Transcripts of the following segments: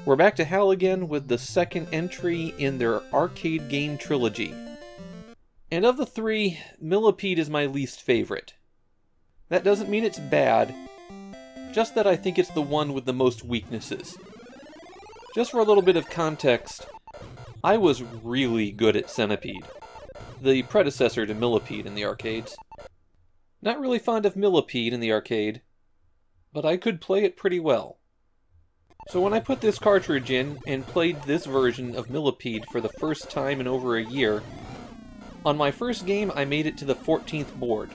We're back to Hal again with the second entry in their arcade game trilogy. And of the three, Millipede is my least favorite. That doesn't mean it's bad, just that I think it's the one with the most weaknesses. Just for a little bit of context, I was really good at Centipede, the predecessor to Millipede in the arcades. Not really fond of Millipede in the arcade, but I could play it pretty well. So when I put this cartridge in and played this version of Millipede for the first time in over a year, on my first game I made it to the 14th board.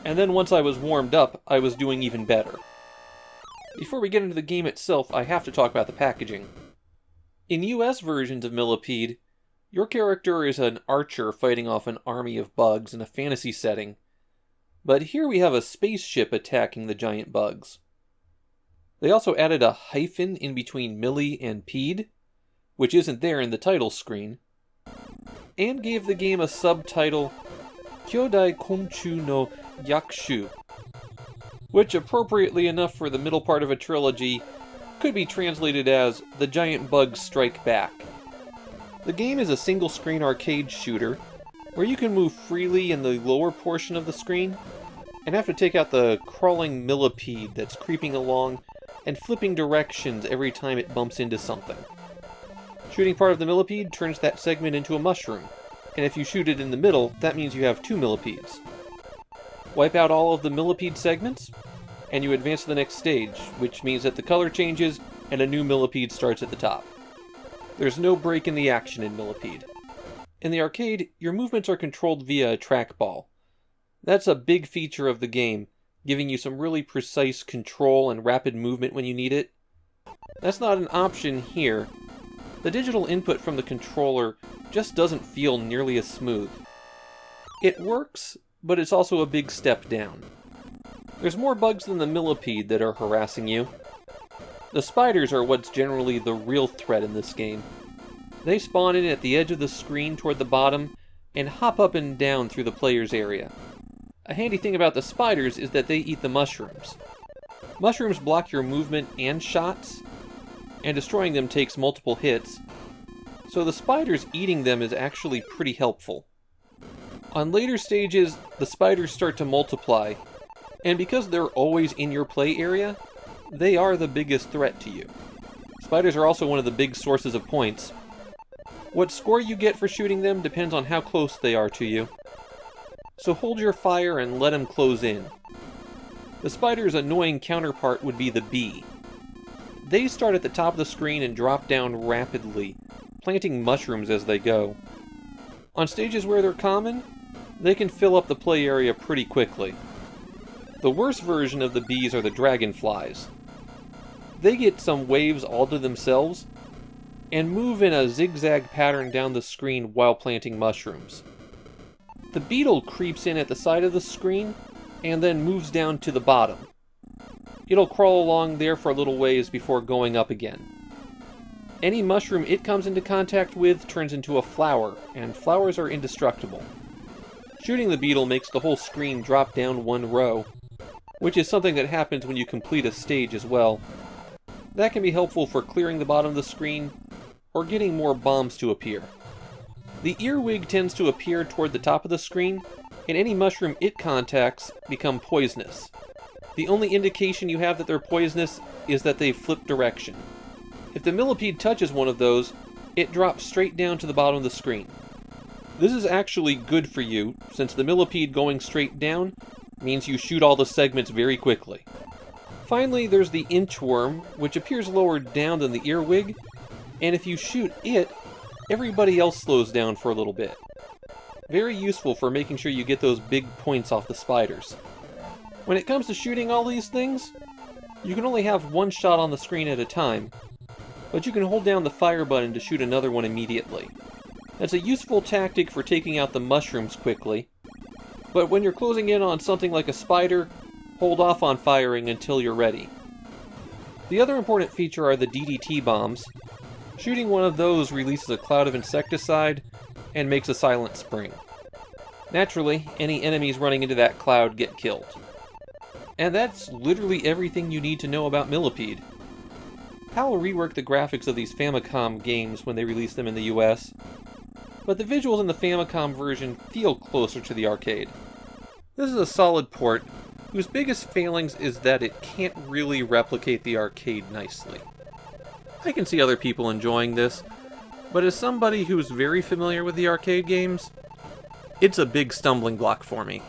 And then once I was warmed up, I was doing even better. Before we get into the game itself, I have to talk about the packaging. In US versions of Millipede, your character is an archer fighting off an army of bugs in a fantasy setting. But here we have a spaceship attacking the giant bugs. They also added a hyphen in between Millie and Pede, which isn't there in the title screen, and gave the game a subtitle, Kyodai Konchu no Yakushu, which, appropriately enough for the middle part of a trilogy, could be translated as The Giant Bugs Strike Back. The game is a single-screen arcade shooter, where you can move freely in the lower portion of the screen, and have to take out the crawling millipede that's creeping along and flipping directions every time it bumps into something. Shooting part of the millipede turns that segment into a mushroom, and if you shoot it in the middle, that means you have two millipedes. Wipe out all of the millipede segments, and you advance to the next stage, which means that the color changes and a new millipede starts at the top. There's no break in the action in Millipede. In the arcade, your movements are controlled via a trackball. That's a big feature of the game, giving you some really precise control and rapid movement when you need it. That's not an option here. The digital input from the controller just doesn't feel nearly as smooth. It works, but it's also a big step down. There's more bugs than the millipede that are harassing you. The spiders are what's generally the real threat in this game. They spawn in at the edge of the screen toward the bottom and hop up and down through the player's area. A handy thing about the spiders is that they eat the mushrooms. Mushrooms block your movement and shots, and destroying them takes multiple hits, so the spiders eating them is actually pretty helpful. On later stages, the spiders start to multiply, and because they're always in your play area, they are the biggest threat to you. Spiders are also one of the big sources of points. What score you get for shooting them depends on how close they are to you, so hold your fire and let them close in. The spider's annoying counterpart would be the bee. They start at the top of the screen and drop down rapidly, planting mushrooms as they go. On stages where they're common, they can fill up the play area pretty quickly. The worst version of the bees are the dragonflies. They get some waves all to themselves, and move in a zigzag pattern down the screen while planting mushrooms. The beetle creeps in at the side of the screen, and then moves down to the bottom. It'll crawl along there for a little ways before going up again. Any mushroom it comes into contact with turns into a flower, and flowers are indestructible. Shooting the beetle makes the whole screen drop down one row, which is something that happens when you complete a stage as well. That can be helpful for clearing the bottom of the screen, or getting more bombs to appear. The earwig tends to appear toward the top of the screen, and any mushroom it contacts become poisonous. The only indication you have that they're poisonous is that they flip direction. If the millipede touches one of those, it drops straight down to the bottom of the screen. This is actually good for you, since the millipede going straight down means you shoot all the segments very quickly. Finally, there's the inchworm, which appears lower down than the earwig, and if you shoot it, everybody else slows down for a little bit. Very useful for making sure you get those big points off the spiders. When it comes to shooting all these things, you can only have one shot on the screen at a time, but you can hold down the fire button to shoot another one immediately. That's a useful tactic for taking out the mushrooms quickly, but when you're closing in on something like a spider, hold off on firing until you're ready. The other important feature are the DDT bombs. Shooting one of those releases a cloud of insecticide and makes a silent spring. Naturally, any enemies running into that cloud get killed. And that's literally everything you need to know about Millipede. PAL reworked the graphics of these Famicom games when they released them in the US, but the visuals in the Famicom version feel closer to the arcade. This is a solid port, whose biggest failings is that it can't really replicate the arcade nicely. I can see other people enjoying this, but as somebody who's very familiar with the arcade games, it's a big stumbling block for me.